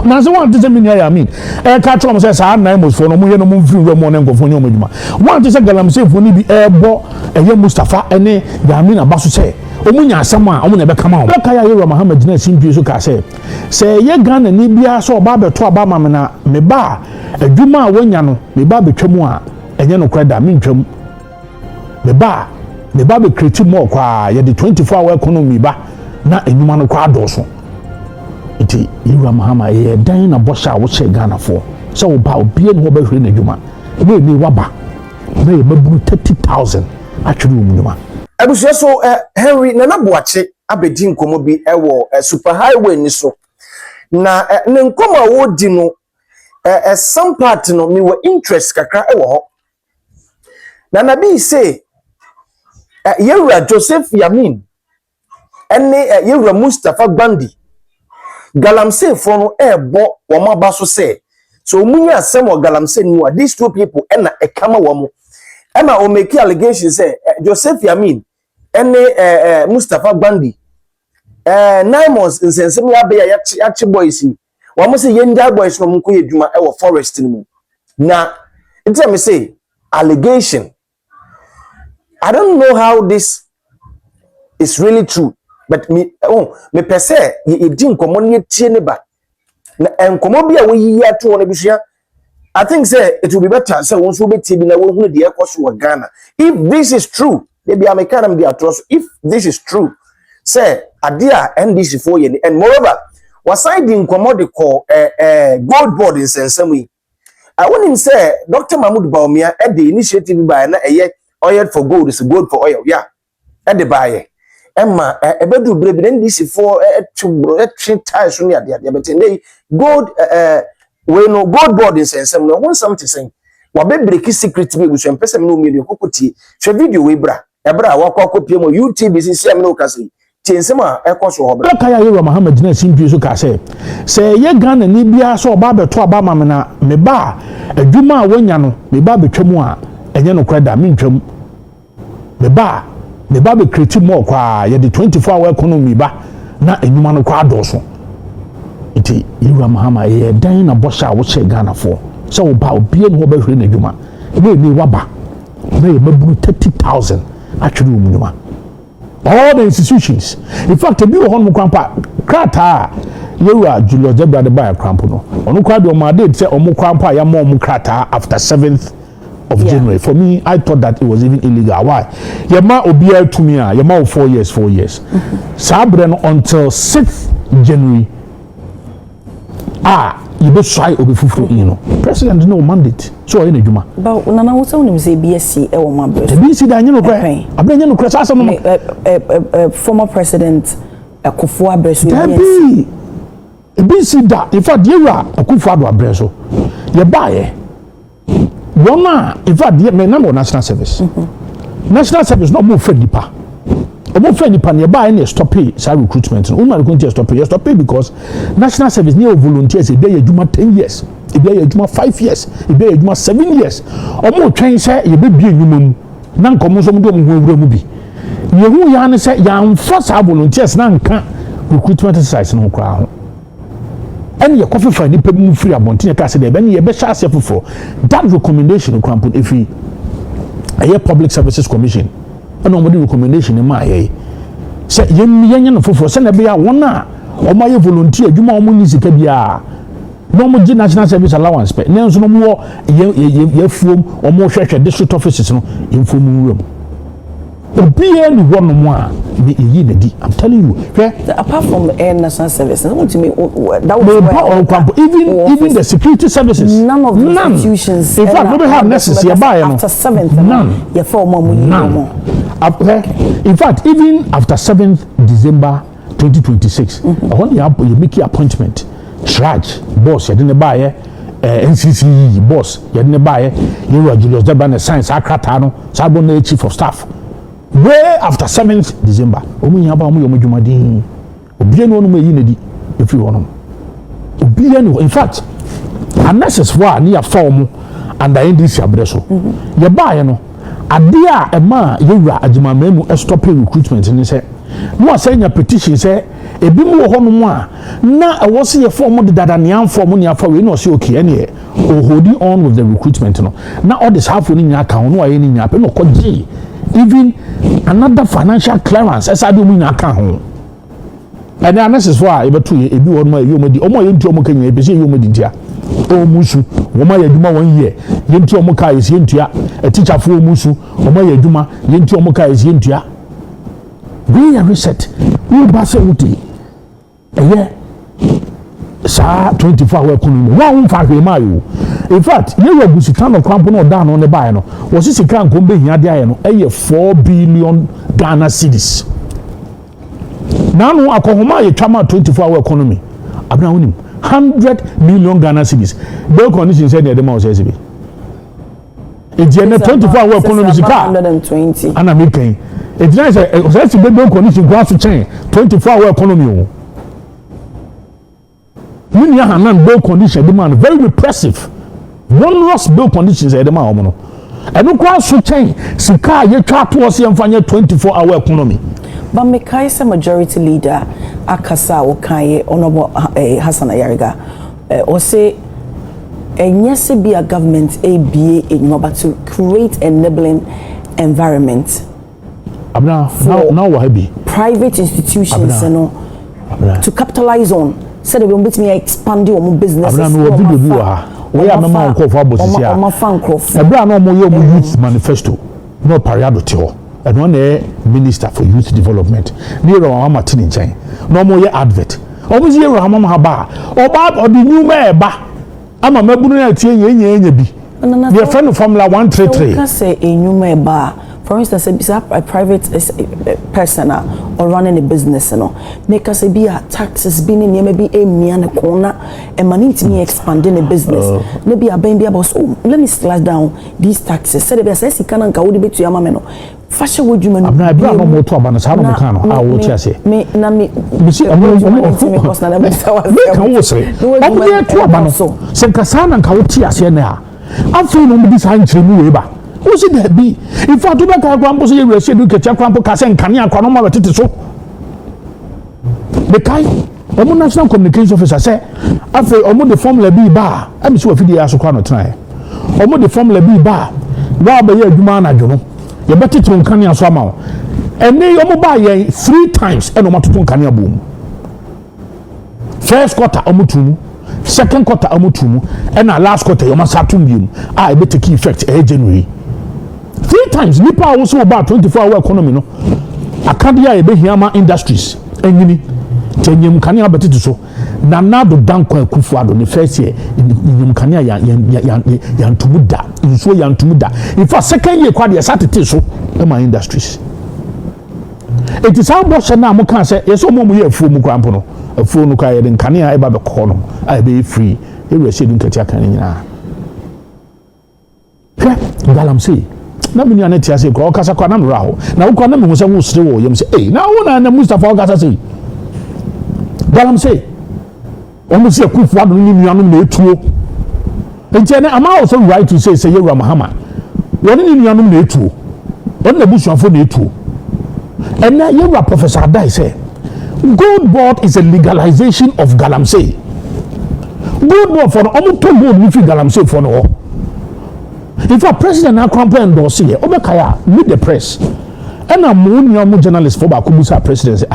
na so one say me Yamin e ka tro mo say sa nine most for no mo ye no mo mfiri we mo ne nkofo nyo madwuma one say galamsey fo ni bi e bo eye Mustapha ene Yamin abaso say omunya asem a omu na be kama o ka ya Yero Muhammad na simpie so ka say ye Ghana ni bia so ba beto aba ma me na me ba adwuma a wonya no me ba betwamu a enye no kreda me ntwam me ba be create more kwa ye the 24-hour economy ba na enwuma no kwa adoso iti Yero Muhammad ye dan na bosha wo che Ghana for so wo ba obie no be hwere na adwuma e be ni waba na ye maburu 30,000 atwere wo nyuma abusuo so Henry na boache abedi nkomo bi ewo super highway ni so na ne nkomo a wodi no some part no me were interest kakra ewo ho na bi say Yewura Joseph Yamin ene Yewura Mustapha Gbandi galamsey for no ebo wo maba so say so munya asem o galamsey ni wa these two people ena ekama wo mo ena o make allegation say Joseph Yamin ene Mustapha Gbandi 9 months insensem ya be ya chi boys ni wo mo say yenja boys no mko yeduma e wo forest ni mu na ntse me say allegation. I don't know how this is really true, but me per se ye din komo ne tie ne ba na enkomo bia wo yi ato won abusua. I think say it will be better say won so betie bi na wo hu de ekoso wo Ghana. If this is true, they be American be atrocious. If this is true, say adia NDC for ye and moreover was I din komo de call gold board in sensemi. I want him say Dr. Mahmoud Baumia at the initiative by na oil for gold is gold for oil, yeah. At the buyer. Emma, a bedu brave NDC for two ties on the other, but they gold, we no gold board in sense, no one something saying. What baby secret to me, which I'm person no million cocotti, show video we bra, a bra, walk up your YouTube is in Samuel Cassie. Chinsema, a course of Kaya Yero Muhammad na simpie so ka say ye Ghana ni bia so ba beto aba ma me na me ba adwuma a wonya no me ba betwamu a enye no kreda me ntwam me ba be create more kwa ye the 24-hour economy ba na enwuma no kwa adoso iti Yero Muhammad ye dan na bosha wo che Ghana for so wo ba obie no be hwere na adwuma e be ni waba na ye maburu 30,000 atwere wo nyuma. All the institutions. In fact, a bill on Mukampa, Krata, you are Julius Zebra the buyer Crampono. On Ukrado, my did say Omukrampa, Yamo Mukrata after 7th of January. For me, I thought that it was even illegal. Why? Yama Obia to me, Yama 4 years. Sabren until 6th January. You be try obi fufu president no mandate so in adwuma ba nana wo se wonim say BSc e wo ma bre BSc da nyeno kra abrenye no kra sa no former president Akufo Abeso BSc da in fact Yewura Akufo Abeso ye bae wona in fact me na national service national service no mo friend nipa omo friend nipa ne bae na stop recruitment no na go stop because national service ne volunteers e be adwuma 10 years e be adwuma 5 years e be adwuma 7 years omo twen say ye be bie adwuma mu na nkomo so mo do mo wura mu bi ye hu ya ne say ya mfa sa volunteers na nka recruitment exercise no kra ho and ye coffee for nipa mu free abontin ka say de be ne ye be sha ase fofo that recommendation crampon efi a public services commission and nobody recommendation in my say yenye no fofo say na be ya wona o ma ye volunteer adwuma o mo ni sika bia no mo gi national service allowance pe nenso no mo ye fuom o mo hwehwe district offices no infom room obia ni wono mo a be yi na di I'm telling you apart from the national service what do you mean that was even the security services none of the institutions in fact we have necessary after 7th none your former in fact even after 7th December 2026 when you make your appointment charge boss you didn't buy NCC boss you didn't buy you are Julius Zebra science akrata no sabon chief of staff way after 7th December omu yaba omu yomadwumadin obie no no yi na di efi wono obie no in fact unnecessary ni afa omu and NDC abreso ye baaye no ade a ema Yewura Ajimamemu stop recruitment ni say no asenya petition say ebi mu wo ho no mu a na ɛwɔ se ye form de dada ne anform ne afa we na ɔse okay ɛne holding on with the recruitment no na all this half ni nya ka ho no aye ni nya pe no kɔgye even another financial clearance esa de mu nya ka ho and the analysis for ebetu ebi wo no aye omodi omo ye ntu omo kanya ebi se ye omodi ntia omusu woma ye adwuma 1 year ye ntu omo ka ye se ntua a teacher for omusu woma ye adwuma ye ntu omo ka ye se ntua we are reset we ba se wuti eye sa 24-hour economy wa won fa hwe ma yo in fact ye wa gusika no kwampo no da no ne bae no wo se sika nko be hia de aye no eye 4 billion Ghana cedis now no akohoma ye twama 24-hour economy abna wonim 100 million Ghana cedis the condition said the demand was be it's 24-hour economy sika 120 ana me kan it's nice say the condition go to change 24-hour economy Many Hanan bill condition demand very repressive. Onerous bill conditions at the man. And no cross to change. Sika ye try to see and find 24-hour economy. But Mekaisa majority leader Akasa Okaye Honorable Hassan Ayariga or say and yes be a government ABA in order to create enabling environment. Now what be private institutions to capitalize on. Said they will make me expand your business. We are mama for Bosia. Ebra no mo youth manifesto. No pariado tio. And one minister for youth development. Near our Martin in China. No more advert. Almost here Ramama Haba. Or Bob or the new mayor ba. I'm a mebuna ye bi. We are friend of Formula 133. Can say a new mayor ba. For instance, a private person or running a business, make us be a taxes being in maybe a me and a corner and money to me expanding a business. Maybe a baby about let me slash down these taxes. Said the says he can't go to be to your mamma. Fashion would you man? I'm not more to Abanas. How can I will say? Me, Nami, say, I'm to Abanas. Said Cassan and Kautia Siena. I'm feeling this hand to me. Who should that be? In fact, to make our grandpa say, we should look at your grandpa Cassan, Kanya, Kranoma, but it is so. The kind of national communications officer say, after almost the Formula B bar, I'm sure if you ask a crown try. Almost the Formula B bar, while by your Dumana, you know, you better to Kanya somehow. And they almost buy 3 times and not to Kanya boom. First quarter, Omutumu. Second quarter, Omutumu. And our last quarter, you must have to be. I better key effect January. 3 times, Nipa also about 24-hour economy. No, Akadia Ebehiyama Industries. Engini, Tenyum Kanya Betty so. Nanado Danko Kufuado, the first year in Kanya Yantumuda, in so Yantumuda. In fact, second year, quite a Saturday so, my industries. It is how much now Mokan say, yes, more year for Mukrampono, a phone Nuka in Kanya Eba Kono, I be free. He was saying Katiakan. Galam say. Na me nua tia se ko kasa kwa na mra ho na wo kwa na me ho se wo sere wo yem se eh na wo na Mustapha kasa se galam se o mo se kufu ado ni nua no na etuo enti na ama also right to say Yewura Mahama wo ni nua no na etuo on na busuafo na etuo and na Yewura Professor Adai say gold board is a legalization of galamsey gold board for omo to gold ni fi galamsey for no. In fact, President Akrampo endorse here, Obekaya, meet the press. And I'm one journalist for Bakubusa presidency.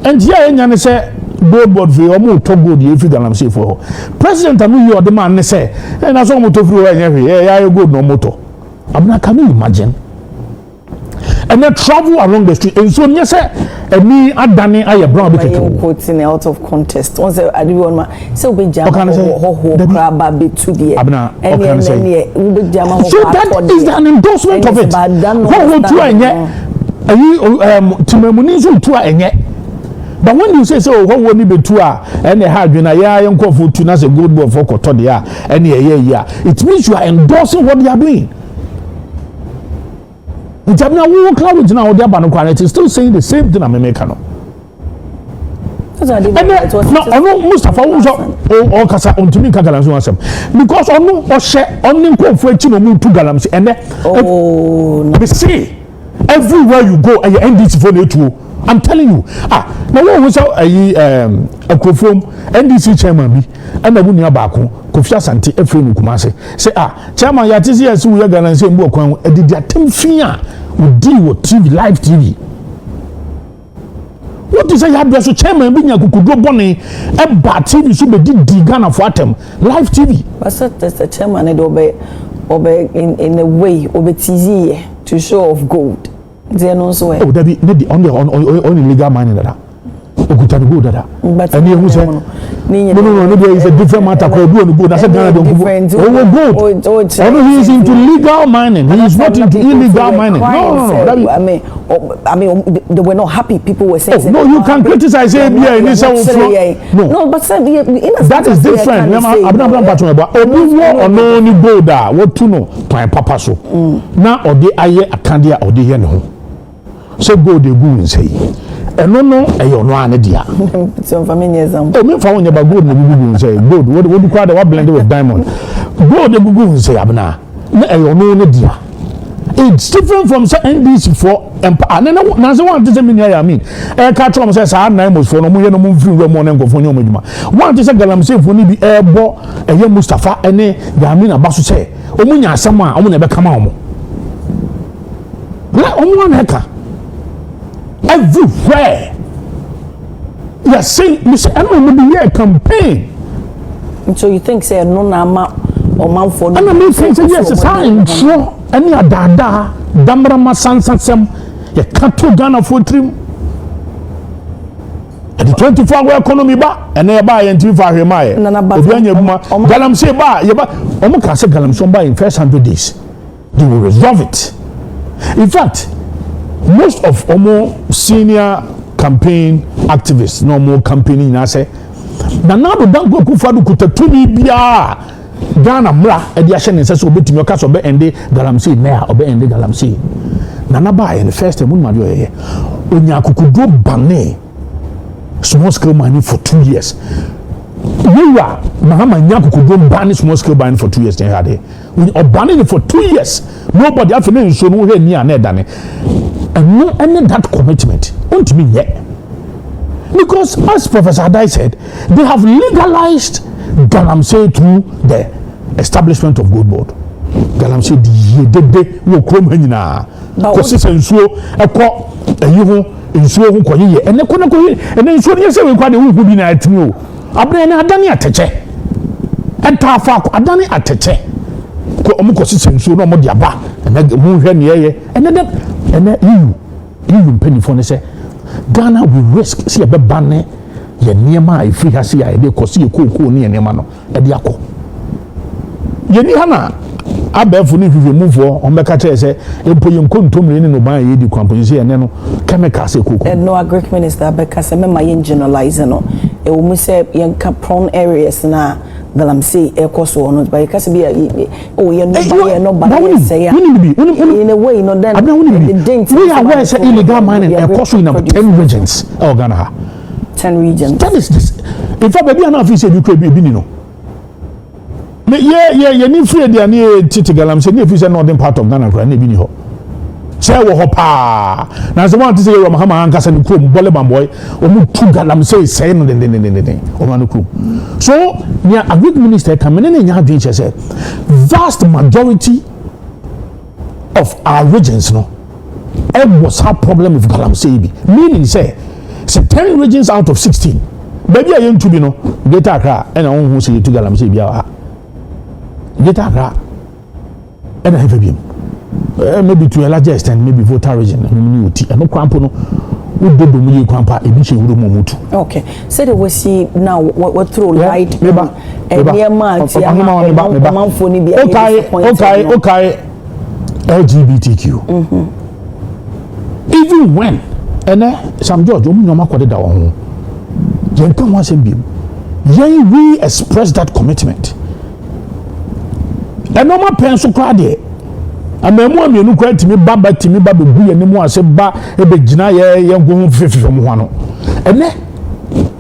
And here, and say, gold board for your more top gold, if you can say for President, I know you are the man, say, and as almost over every I go no motor. I'm not, can you imagine? And then travel along the street. And so, yes, sir, and me, Adani, I am brown. I'm quoting out of contest. Once I do one, so we jam baby to the Abna. So that is an endorsement of it. What will you and yet? To Memunizu to and yet. But when you say so, what will be to and they have been a young coffee to us a good boy for Cotodia and yeah, it means you are endorsing what they are doing. It's now we cloud now the Abanokwan is still saying the same thing I'm making. No, Mustapha or Kasa on to me Kagalan's because on no or share on for Chino to Galams and we see everywhere you go and your NDC for you I'm telling you. Now what was a Kofom NDC chairman be and the Bunya Baku, Kofia Santi, Efrem Kumase. Say, chairman, Yatisi, as we are going to say, Mokwan, did your team fear would deal with TV, live TV. What is a Yabraso chairman being a Kukudo Bonnie, a bad TV should be did Ghana for them, live TV. But that's the chairman, it obey in a way, obey easy to show off gold. They are not so. Oh, that be only legal mining that. Okutani go dada. And you say no, there is a different matter. Go go. That's a Ghana don't go. Oh, he is into legal mining. He is not into illegal mining. No. I mean, they were not happy. People were saying. No, you can criticize it. No, but that is different. No go da. What to know? My papa so. Now or the aye akandia or the here no. So go the go and say. No, I no ane dia. So for me example. Me fa wonya ba gold na gugu say gold. What do call the blend with diamond? Gold the gugu say abna. Na e no ne dia. It's different from NDC for empire. Na so one to say me Yamin. E ka tro mo say sa nine most for no mo ye no mo free we mo na nkofo nyo moduma. One to say galamsey for ni bi e bo e ye Mustapha ene Yamin abaso say omunya asem a omo na be kama omo. La omo na ka. Everywhere. You are saying, Mr. I'm going to be a campaign. So you think, say, no, nama, or man for no? And I mean, say, yes, it's how in true. Any adada, Damrama Sansam, you can't to Ghana for trim. At the 24-hour economy bar, and they buy and 25 Remaya. Galam say, bar, Omaka say Galam by in first 100 days. They will resolve it. In fact, most of Omo senior campaign activists, no more campaigning, I say, Nanado don't go Kufadu Kutatuni Bia Ghana Mra, Ediation and says, Obey to your castle, Obey and Galamsey, Nea, Obey and Galamsey. Nanaba in the first and Munma, Onyakukudo Bane, small scale mining for 2 years. You are Mahama Nyakukudo Bane, small scale mining for 2 years. They had it. When you banning it for 2 years, nobody after so no here near Nedane. And no any that commitment won't mean yet. Because as Professor Adai said, they have legalized Galamsey through the establishment of Gold Board. Galamsey de wo krom hanyina. Kosi sensuo ekọ eyiho nsuo ho koye ene kono koye ene nsuo ne se we kwa de wo bi na atimi o. Abre ne adane ateche. Entafa adane ateche. Ko omukosi sensuo no mo de aba ene mu hwe ne ye ene you penny for say Ghana will risk see a bane ye niema e free hase ya de kosi e kokoo ne niema no e de akọ ye ni hana abefu ni hwehwe mufo on beka che say empo ye nkontomre ni no ban ye di kwampo say ene no chemicals e kokoo no agric minister beka say me ma ye generalize no e wo mu say ye nka prone areas na Galamsey ekoso no ba yekase bi oh ye no ba say ya in a way no then we are where say illegal mining ekoso in 10 regions Ghana 10 regions that is this in fact baby na fi say bi kra bi ni no me ye ni free dia ni titi Galamsey ni fi say northern part of Ghana kra na bi ni ho say wo ho pa na say want to say yo Mahama ankasa ni krom bole bamboy o mu tu Galamsey say no den o ma no krom so near agric minister come in nya adwen say vast majority of our regions no it was a problem with Galamsey bi meaning say 10 regions out of 16 baby I am to be no Greater Accra and on who say to Galamsey bi a Greater Accra and have been maybe to a larger extent maybe voter region and no crampo no we do do kwampa e bi che wuro momutu okay so they will see now what through light and near man ti amanfo ni bi okay LGBTQ even when some George omu nyoma kwode da won yen kan wa sem biem yen we express that commitment and no ma pen so kra de amemu amienu kwa timi baba bebu ye nemu ase ba ebe gina ye ngo fefefo mo hwano ene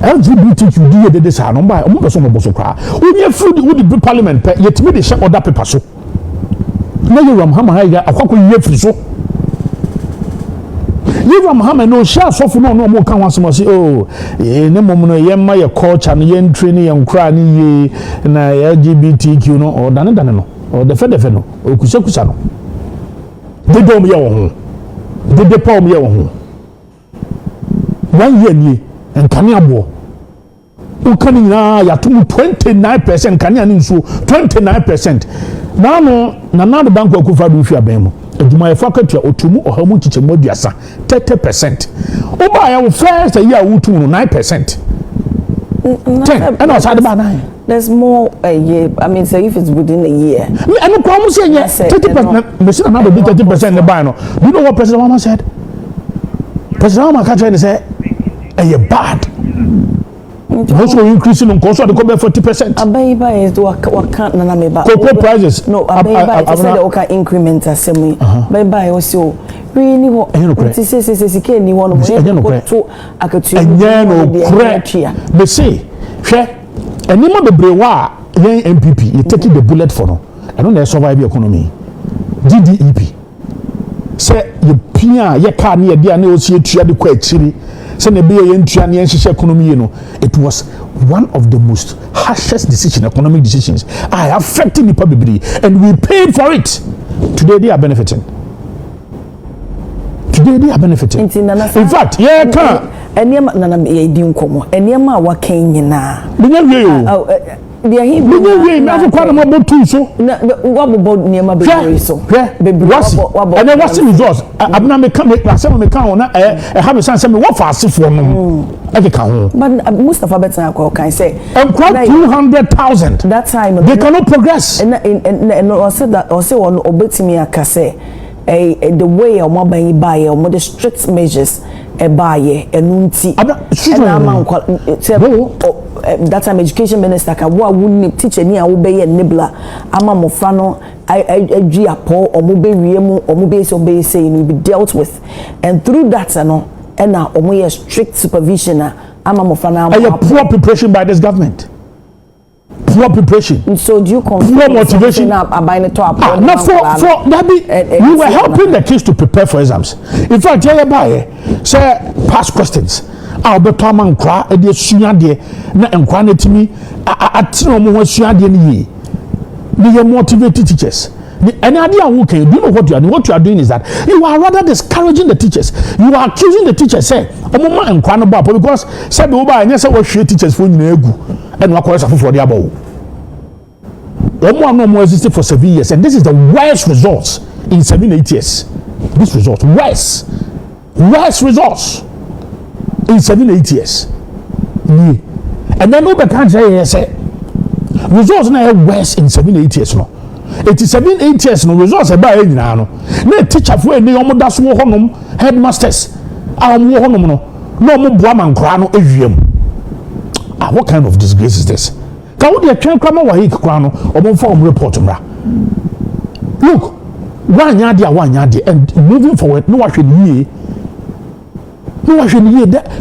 LGBTQ di ye de sa no ba omo so mo boso kwa onye food wo di parliament pe ye timi de share order paper so na ye ram hama ha ya akwakọ ye firi so Yura Muhammad no share so for no more can once more say oh ne mom no yemma ye culture no yen training yen kra ni ye na LGBTQ no or dan no or the fe no okusa no de dom ye wo ho de pom ye wo ho 1 year ni enkane abo ukani na ya tumu 29% kane ani nso 29% na no na the bank akufa do fi aban mu adwuma yefa katua otumu ohamu chichemu aduasa 30% oba ya wo first year wutu no 9% 10 and also the 9 there's more a year. I mean, say if it's within a year. And no problem saying 30%. Mr. Another 30% the buy no. You know what President Obama said? President Obama can't try to say, "You're bad." Also increasing on cost of the cover 40%. Abaiba is what can't nana me ba. Cocoa prices. No, Abaiba is said okay increment as same. Abaiba also really what. It says ke ni one of to akatu. No, they say, share. And you the brewa NPP, you taking the bullet for no. I don't know survive the economy. GDP. Say you pia ye car near the annual see to the quite chili. Say the be a economy, you know. It was one of the most harshest economic decisions. I affecting the public and we paid for it. Today they are benefiting. In fact, yeah, can. Eniema nana me di nkomo eniema wa kan nyina binya wie o dia hi binya wie na so kwa na mo tu so na wa bobo niema bebre so bebre and then what's the results abna me kan me say me kan na ha me san say me what asefo no e ka ho but Mustapha betan akwa kan say and quite 200,000 that time they cannot progress and I said that or say one obetimi aka say the way o mo ban buy o mo the strict measures buy enunti that time education minister ka wo wuni teacher ni a wo be ye nibla ama mofa no adwi apo o mo be wie mu o mo be say you be dealt with and through that no na o mo ye strict supervision ama mofa na poor preparation by this government. Poor preparation. So do you confirm poor motivation? Now for we were helping the kids to prepare for exams. In fact, say past questions. I'll be man cry a dear sunya na enquanetimi atino mo sunya ni ye motivated teachers. Any idea who can do you know what you are doing? What you are doing is that you are rather discouraging the teachers. You are accusing the teachers, say, Omoma and Kwanaba, because said over and yes, I was teachers for Negu and Wakosa for the above. No more existed for 7 years, and this is the worst results in 7-8 years. This result, worst results in 7-8 years. And then nobody can say, results now worse in 7-8 years. No. 87-8 years no results e ba e nyina no na teacher fo eni omo da so honom headmasters wo honom no na omo boa mankora no ewiem what kind of disgrace is this ka wo de twen kwama wa hik kwa no omo fa report mra look wanya de and moving forward no wa hwe ni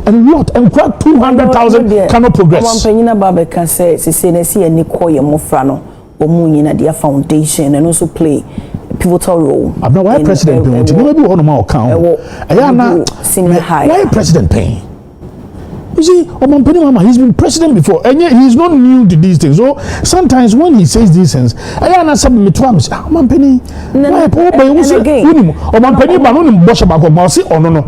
and what and 200,000 cannot progress one penyina baba can say na si eni koye mofra no Omunyina their foundation and also play a pivotal role. I'm not why president paying. Maybe one of my account. Senior high. Why president paying? You see, Mama, he's been president before, and yet he's not new to these things. So sometimes when he says these things, Ayana said me to him, Mampeni, why poor boy was again? Mampeni, but only Boshaba, Marcy, or no.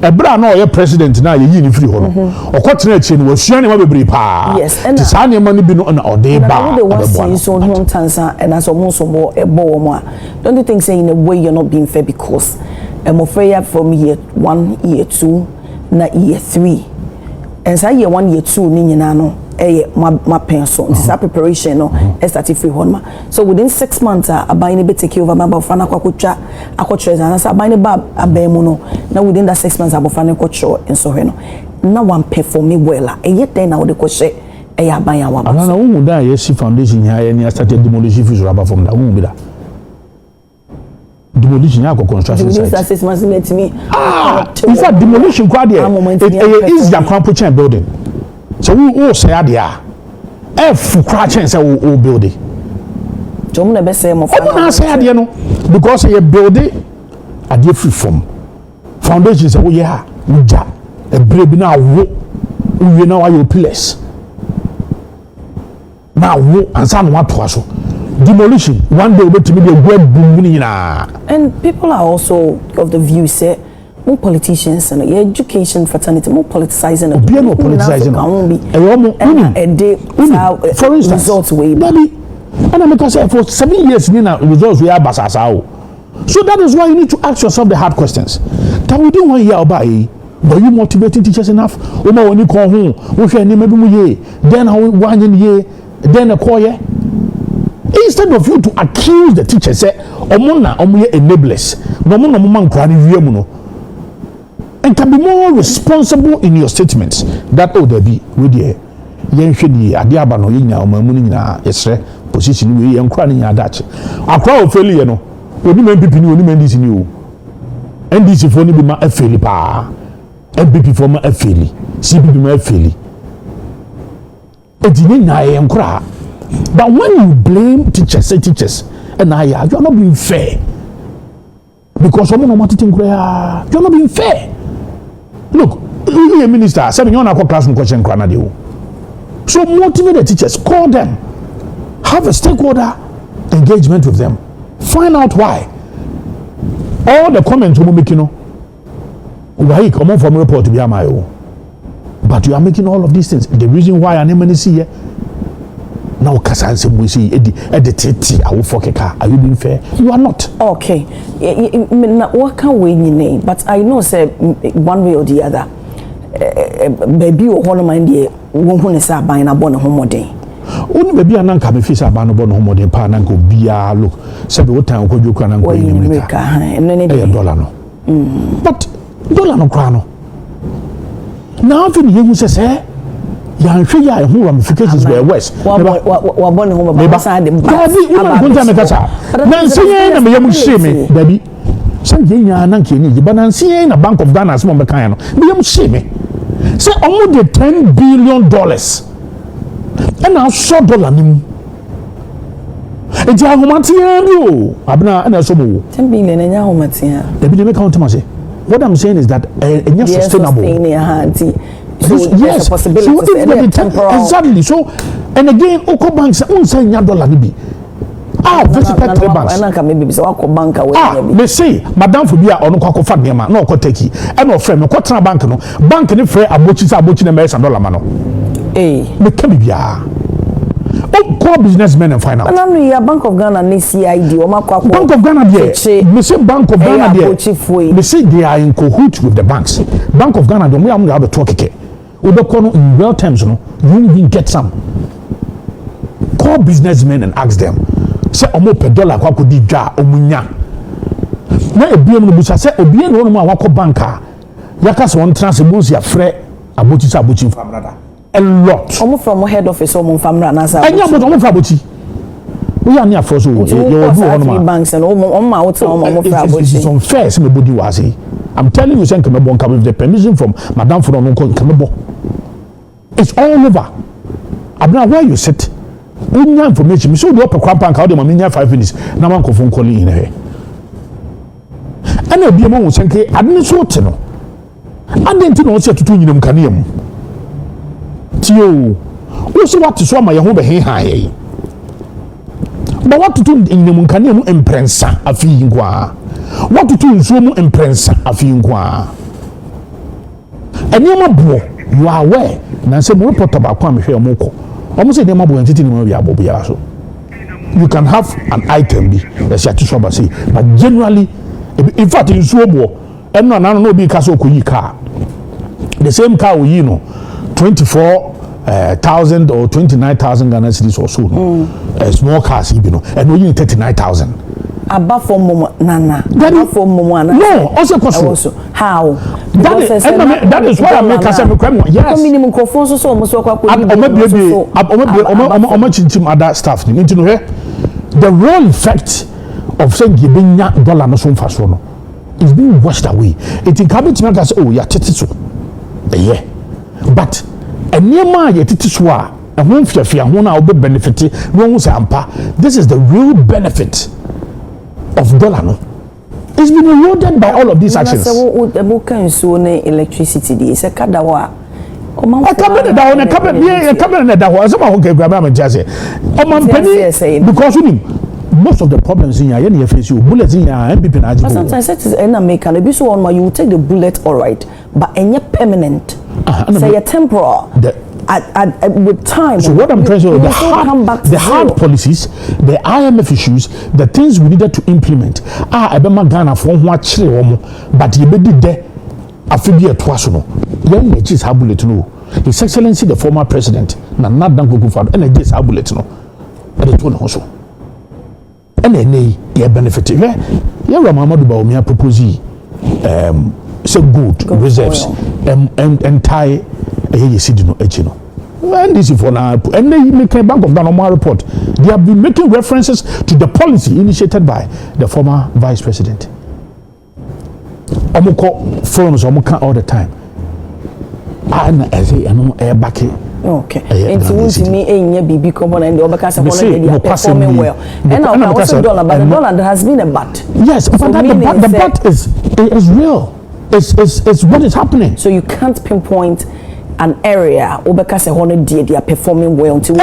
Ebra no ye president na ye ni free hono okotra echi ni wasuane ma bebre pa yes and tisane ma ni bi no na ode ba the one saying so home tansa and as omo so mo ebo mo don't you think say in a way you're not being fair because I'm afraid from year 1 year 2 na year 3 and say year 1 year 2 ni nyina no my pension this preparation no start free home so within 6 months abai ni be take over my bafana kwakotwa akotreza na say abai ni ba abai mu no na within that 6 months abofana kwotro enso hwe no na one perform well yet then na wo de kwhye abai ya waba na wo da yes foundation ya ni started demolition fees raba from da wo bi da demolition ya construction site this 6 months let me in fact demolition kwa there it is the Kwampochen building. So we say adia F crachin say we build it. Jom na be say mo fa. Say adia no because you build it adia free foundation say wo ye ha uja e brebi na wo uwie na wa your pillars na wo ansa no atoa so demolition one day obetimi dey go boom ni na. And people are also of the view say more politicians and your education fraternity more politicizing it. Be no politicizing for instance results way baby and I make say for 7 years nina results we are basasa. So that is why you need to ask yourself the hard questions that we don't want to hear about. But you motivating teachers enough? Oma when you call home, we share maybe mu ye, then how one ye, then a choir. Instead of you to accuse the teacher, say, Omona, omuye enablers, Nomona Muman Krani Viemuno, and can be more responsible in your statements. That oh, there be with ye, Yen Shidi, Adiabano, Yina, or Mamunina, Esre, position we and crying at that. A crowd of failure, no, when you men people knew, NDC knew, NDC for me, my failure, NPP for my failure, CPP my failure. But when you blame teachers, say teachers, and you are not being fair. Because someone want to think you are not being fair. Look, you a minister, say you want to classroom question Granada. So motivate the teachers, call them, have a stakeholder engagement with them, find out why. All the comments we make, why come on from report to be my own. But you are making all of these things. The reason why I'm see here. Now, Kasan we see edit I will forget. Are you being fair? You are not. Okay. What can we name? But I know say one way or the other. Baby or one mind the one is buying a bon home day. Only baby and uncle if it's a ban bon home day pan and go be a look. Said what time could you can and go in America? And then $1 no. But $1 no crown. Now if you say yan hwe ya ho ramifications were worse wa born home ba sa de ba na nsiye na me yam sheme dabi sanje nya na nke ni ba na nsiye na Bank of Ghana so me kan no me yam sheme say omo de $10 billion and now $1 nim eji ahomatia bi o abna na so mo 10 billion enya ahomatia dabi de me count ma say what I'm saying is that it's sustainable. So yes, a possibility. So exactly. So and again, Oko banks say $1 nibi. Visited 3 banks. Maybe so bank away. They say, Madam Fubia or no Coco Nema, no Koteki, and no friend, no Cotra Bank, no bank any free abochis aboching $1 mano. Eh, me can be core businessmen and finance. Bank of Ghana ni CID or Bank of Ghana there. Me say Bank of Ghana there. Me say they are in cahoots with the banks. Bank of Ghana, we have to talk again. In real terms, you even get some. Call businessmen and ask them. Say omo per dollar kwa kodi dwa omunya. Na ebiem no busa say obie no no akọ banka. Yaka se won transibus ya frɛ abochi famrada. A lot. Omo from head office omo famra na sa. Anya but omo fra abochi. We are near for so you do banks and omo out omo fra abochi. It's unfair say me body was say. I'm telling you, send with the permission from Madam Furon. It's all over. Abna, where you sit, we need information. So, do up a crap and call them a 5 minutes. Now, I'm phone calling in here. And a be a moment, I didn't sort no. I didn't know what to do in them canium. Tio, also what to swam my home high. But what to do in the Muncanium imprensa, a fee what to do in Zoom imprensa, a fee and you are aware. Nancy report about Kwame Moko. Almost a name of entity you can have an item be as you but generally, in fact, in Zobo, and no be castle car. The same car we 24,000 or 29,000 Ghana cedis or so. Small cars, and we 39,000. Above for Nana. No, also how? That is why I make a seven crime. Yes. Minimum conforms so almost other stuff. You need to know the real effect of saying giving $1 no so fast is being washed away. It in cabinet makers oh yeah titisu. Yeah. But a near my titisu and when fear will be benefiting no one say ampa. This is the real benefit of $1 no. It's been eroded by all of these actions. So electricity is a cadawa. Because most of the problems in your face, you bullets in your NPP. But sometimes it is an American. If you want, you will take the bullet, all right, but any permanent, say a temporal. With time. So what I'm trying to say, the hard policies, the IMF issues, the things we needed to implement. Ebema Ghana for what chile womo, but you be there. After twice no, young Najis have bullet no. His Excellency the former president, na not Danko Gufad, and Najis have bullet no. And it won't also. And then they benefit. Yeah, Ramamadu Baumia propose so good reserves and tie. You see, no, NDC for now, and they make a Bank of Ghana report. They have been making references to the policy initiated by the former vice president. Omuko phones omuka all the time. And I say, I know back here. Okay. And to me, a BB common and the Obacasa they are performing well. And I also dollar, but the dollar has been a bat. Yes, but the bat is real. It's what is happening. So you can't pinpoint an area Obacasa they are performing well until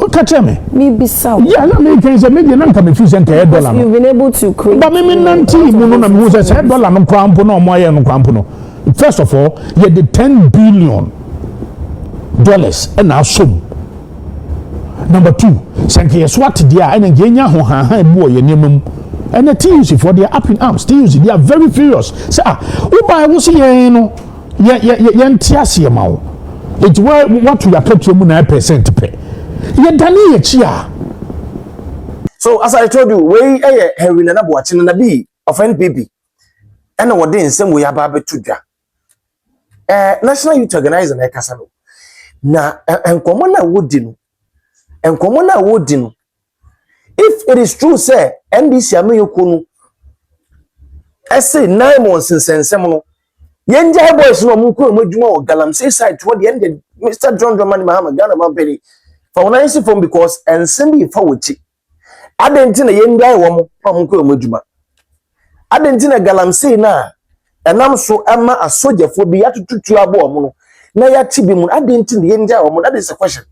catch me. Maybe so. Yeah, I mean, maybe not coming to send $1. You've been able to create. But maybe $1 first of all, you had the $10 billion and now some. Number two, Sanke Swat dia and Genya ho ha boy and the TUC for their up in arms. TUC, they are very furious. Say, I will see no. Tiasi amount. It's where what we are talking 9% pay. Dani chia. So as I told you, we Henry na watching na be of NPP. And what day in some way about tuja. National Youth Organizer na kasano. Na enkomo na wodinu. Enkomo na wodinu. If it is true say NDC ameyokunu. Say 9 months in sensemono. Yenja boys no munko emodwuma o galamsey side toward the end Mr. John Dramani Mahama Ghana Mampeli for when I see from because ensemble for wuchi adentina yenja wo mo munko emodwuma adentina galamsey na enam so ama asojafo bi atututu abo mo no na ya tibi mu adentina yenja wo mo. That is a question.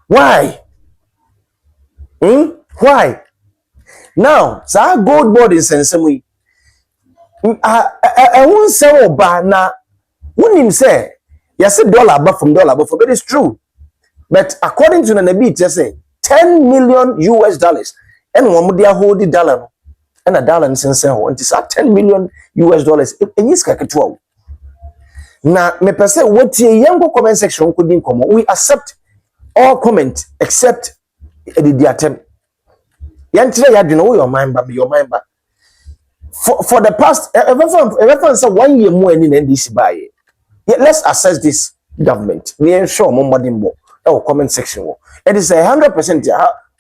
Why now sa gold board is ensemble I won't say oba na wouldn't say yes $1 above from $1 above, but it's true. But according to the Nabi, just say $10 million and one dia hold the dollar and a dollar in sense and it's $10 million and it's kakatwa. Now me per se what the young comment section could be come. We accept all comment except the attempt. Yantre ya do know your mind but your mind but for the past ever 1 year more in NDC by let's assess this government. We are sure more modern comment section. It is 100%.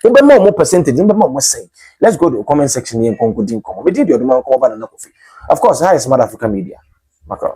More percentage. Let's go to the comment section here and conclude. We did your demand. Of course, highest South African media. Macron.